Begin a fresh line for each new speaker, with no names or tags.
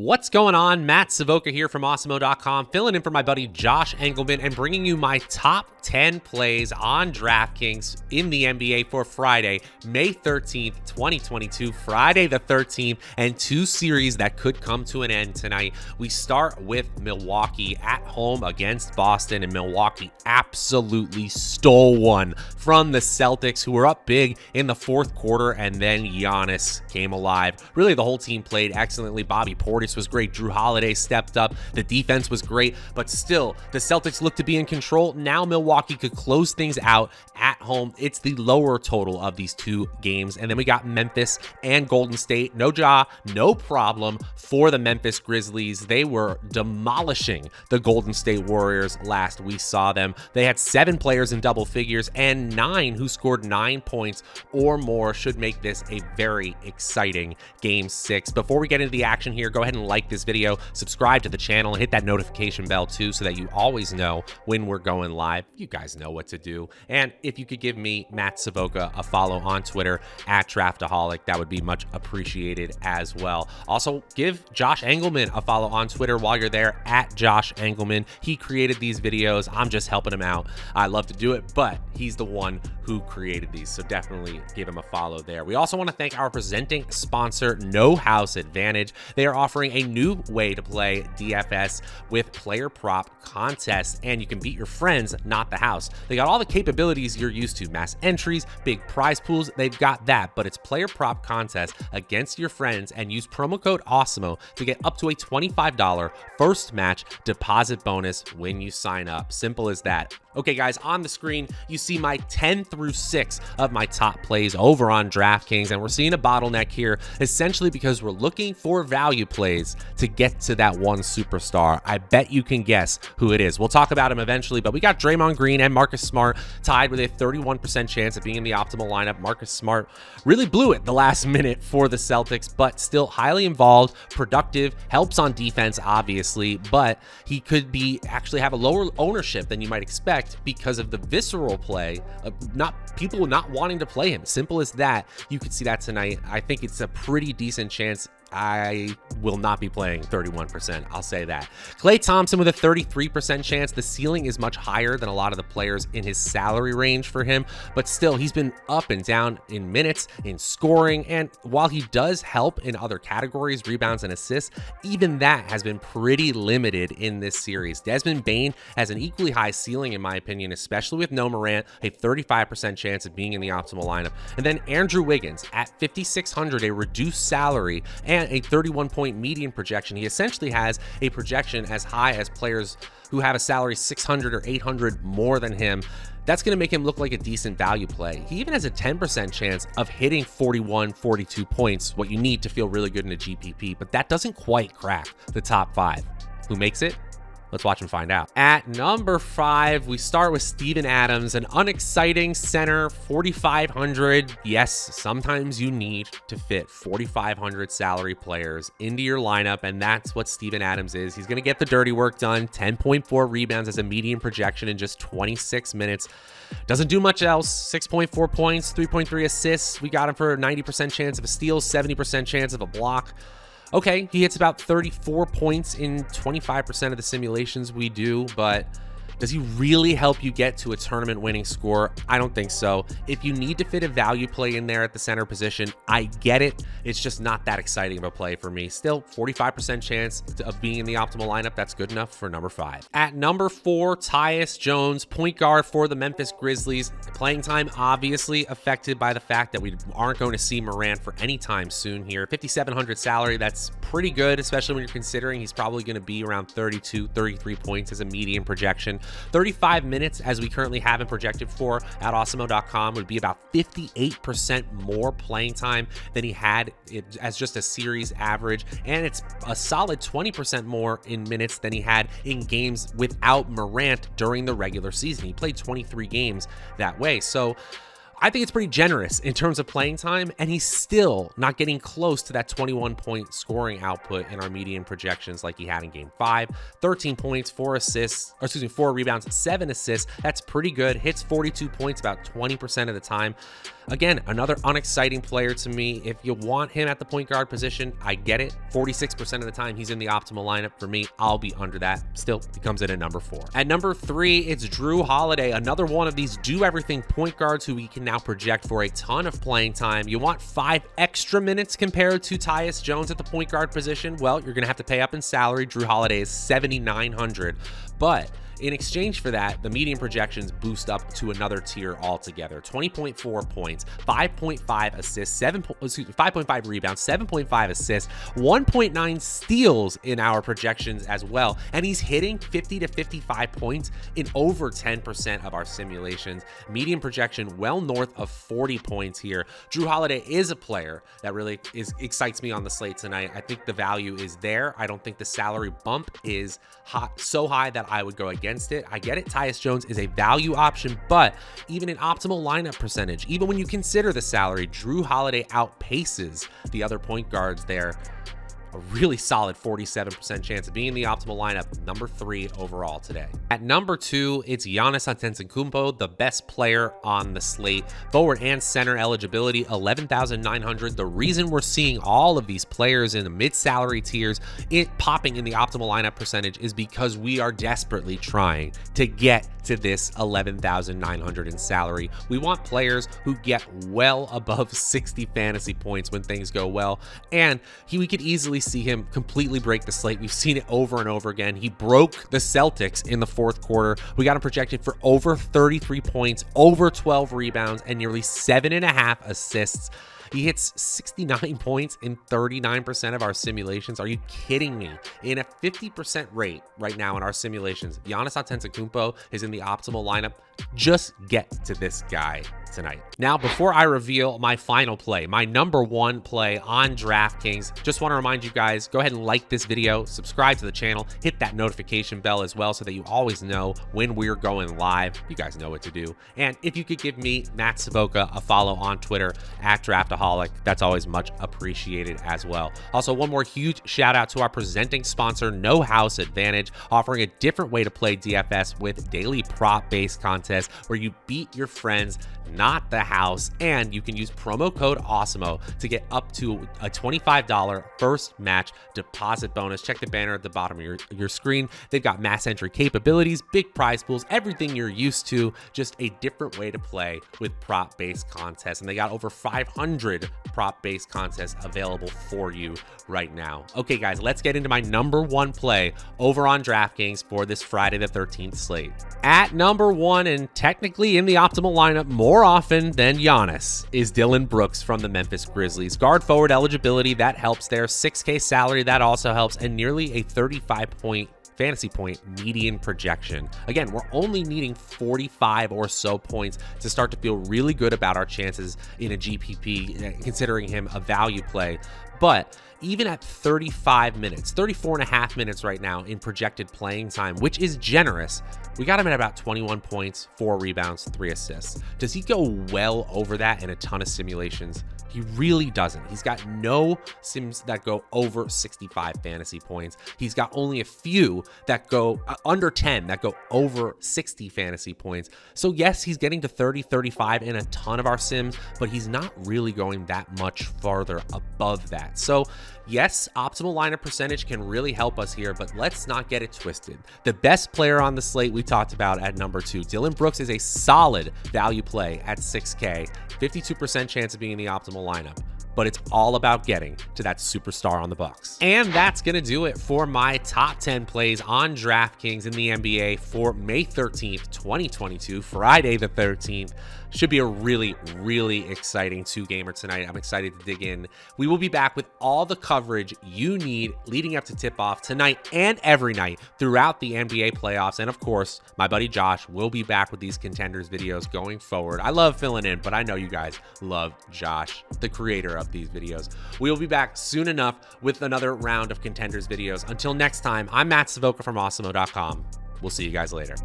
What's going on? Matt Savoca here from Awesemo.com, filling in for my buddy Josh Engelman and bringing you my top 10 plays on DraftKings in the NBA for Friday, May 13th, 2022, Friday the 13th, and two series that could come to an end tonight. We start with Milwaukee at home against Boston, and Milwaukee absolutely stole one from the Celtics, who were up big in the fourth quarter, and then Giannis came alive. Really, the whole team played excellently. Bobby Portis was great. Drew Holiday stepped up. The defense was great, but still, the Celtics looked to be in control. Now Milwaukee could close things out at home. It's the lower total of these two games. And then we got Memphis and Golden State. No Ja, no problem for the Memphis Grizzlies. They were demolishing the Golden State Warriors last we saw them. They had 7 players in double figures, and 9 who scored 9 points or more. Should make this a very exciting game 6. Before we get into the action here, go ahead and like this video, subscribe to the channel, and hit that notification bell too, so that you always know when we're going live. You guys know what to do. And if you could give me, Matt Savoca, a follow on Twitter at Draftaholic, that would be much appreciated as well. Also, give Josh Engelman a follow on Twitter while you're there at Josh Engelman. He created these videos. I'm just helping him out. I love to do it, but he's the one who created these, so definitely give him a follow there. We also want to thank our presenting sponsor, No House Advantage. They are offering a new way to play DFS with player prop contests, and you can beat your friends, not the house. They got all the capabilities you're used to: mass entries, big prize pools. They've got that, but it's player prop contest against your friends, and use promo code Awesemo to get up to a $25 first match deposit bonus when you sign up. Simple as that. Okay, guys, on the screen, you see my 10 through 6 of my top plays over on DraftKings, and we're seeing a bottleneck here, essentially because we're looking for value plays to get to that one superstar. I bet you can guess who it is. We'll talk about him eventually, but we got Draymond Green and Marcus Smart tied with a 31% chance of being in the optimal lineup. Marcus Smart really blew it the last minute for the Celtics, but still highly involved, productive, helps on defense, obviously, but he could be actually have a lower ownership than you might expect because of the visceral play of people not wanting to play him. Simple as that. You could see that tonight. I think it's a pretty decent chance. I will not be playing 31%. I'll say that. Klay Thompson with a 33% chance. The ceiling is much higher than a lot of the players in his salary range for him, but still, he's been up and down in minutes, in scoring, and while he does help in other categories, rebounds and assists, even that has been pretty limited in this series. Desmond Bane has an equally high ceiling, in my opinion, especially with no Morant, a 35% chance of being in the optimal lineup. And then Andrew Wiggins at 5,600, a reduced salary, and a 31-point median projection. He essentially has a projection as high as players who have a salary 600 or 800 more than him. That's going to make him look like a decent value play. He even has a 10% chance of hitting 41, 42 points, what you need to feel really good in a GPP, but that doesn't quite crack the top 5. Who makes it? Let's watch and find out. At number 5, we start with Steven Adams, an unexciting center, 4,500. Yes, sometimes you need to fit 4,500 salary players into your lineup, and that's what Steven Adams is. He's going to get the dirty work done. 10.4 rebounds as a median projection in just 26 minutes. Doesn't do much else. 6.4 points, 3.3 assists. We got him for a 90% chance of a steal, 70% chance of a block. Okay, he hits about 34 points in 25% of the simulations we do, but does he really help you get to a tournament winning score? I don't think so. If you need to fit a value play in there at the center position, I get it. It's just not that exciting of a play for me. Still, 45% chance of being in the optimal lineup. That's good enough for number 5. At number 4, Tyus Jones, point guard for the Memphis Grizzlies. Playing time obviously affected by the fact that we aren't going to see Morant for any time soon here. 5,700 salary, that's pretty good, especially when you're considering he's probably going to be around 32, 33 points as a median projection. 35 minutes, as we currently have him projected for at Awesemo.com, would be about 58% more playing time than he had as just a series average, and it's a solid 20% more in minutes than he had in games without Morant during the regular season. He played 23 games that way, so I think it's pretty generous in terms of playing time, and he's still not getting close to that 21-point scoring output in our median projections like he had in Game 5. 13 points, 4 rebounds, 7 assists. That's pretty good. Hits 42 points about 20% of the time. Again, another unexciting player to me. If you want him at the point guard position, I get it. 46% of the time he's in the optimal lineup. For me, I'll be under that. Still, he comes in at number 4. At number 3, it's JRUE Holiday, another one of these do-everything point guards who we can now project for a ton of playing time. You want 5 extra minutes compared to TYUS Jones at the point guard position? Well, you're going to have to pay up in salary. JRUE Holiday is $7,900, but in exchange for that, the median projections boost up to another tier altogether. 20.4 points, 5.5 assists, 5.5 rebounds, 7.5 assists, 1.9 steals in our projections as well. And he's hitting 50 to 55 points in over 10% of our simulations. Median projection well north of 40 points here. JRUE Holiday is a player that really excites me on the slate tonight. I think the value is there. I don't think the salary bump is so high that I would go against it. I get it. TYUS Jones is a value option, but even in optimal lineup percentage, even when you consider the salary, JRUE Holiday outpaces the other point guards there. A really solid 47% chance of being in the optimal lineup, number 3 overall today. At number 2, it's GIANNIS ANTETOKOUNMPO, the best player on the slate. Forward and center eligibility, 11,900. The reason we're seeing all of these players in the mid-salary tiers popping in the optimal lineup percentage is because we are desperately trying to get to this 11,900 in salary. We want players who get well above 60 fantasy points when things go well, and we could easily see him completely break the slate. We've seen it over and over again. He broke the Celtics in the 4th quarter. We got him projected for over 33 points, over 12 rebounds, and nearly 7.5 assists. He hits 69 points in 39% of our simulations. Are you kidding me? In a 50% rate right now in our simulations, GIANNIS ANTETOKOUNMPO is in the optimal lineup. Just get to this guy tonight. Now, before I reveal my final play, my number 1 play on DraftKings, just want to remind you guys, go ahead and like this video, subscribe to the channel, hit that notification bell as well so that you always know when we're going live. You guys know what to do. And if you could give me, Matt Savoca, a follow on Twitter at Draftaholic, that's always much appreciated as well. Also, one more huge shout out to our presenting sponsor, No House Advantage, offering a different way to play DFS with daily prop-based contests where you beat your friends, not the house, and you can use promo code Awesemo to get up to a $25 first match deposit bonus. Check the banner at the bottom of your screen. They've got mass entry capabilities, big prize pools, everything you're used to, just a different way to play with prop-based contests. And they got over 500 prop-based contests available for you right now. Okay, guys, let's get into my number 1 play over on DraftKings for this Friday the 13th slate. At number 1, and technically in the optimal lineup more often than Giannis, is Dillon Brooks from the Memphis Grizzlies. Guard forward eligibility, that helps there. 6K salary, that also helps. And nearly a 35 fantasy point median projection. Again, we're only needing 45 or so points to start to feel really good about our chances in a GPP, considering him a value play. But even at 35 minutes, 34.5 minutes right now in projected playing time, which is generous, we got him at about 21 points, 4 rebounds, 3 assists. Does he go well over that in a ton of simulations? He really doesn't. He's got no sims that go over 65 fantasy points. He's got only a few that go under 10 that go over 60 fantasy points. So yes, he's getting to 30, 35 in a ton of our sims, but he's not really going that much farther above that. So yes, optimal lineup percentage can really help us here, but let's not get it twisted. The best player on the slate we talked about at number 2, Dillon Brooks, is a solid value play at 6K, 52% chance of being in the optimal lineup. But it's all about getting to that superstar on the Bucks. And that's going to do it for my top 10 plays on DraftKings in the NBA for May 13th, 2022, Friday the 13th. Should be a really, really exciting 2-gamer tonight. I'm excited to dig in. We will be back with all the coverage you need leading up to tip-off tonight and every night throughout the NBA playoffs. And of course, my buddy Josh will be back with these contenders videos going forward. I love filling in, but I know you guys love Josh, the creator of these videos. We will be back soon enough with another round of contenders videos. Until next time, I'm Matt Savoca from Awesemo.com. We'll see you guys later.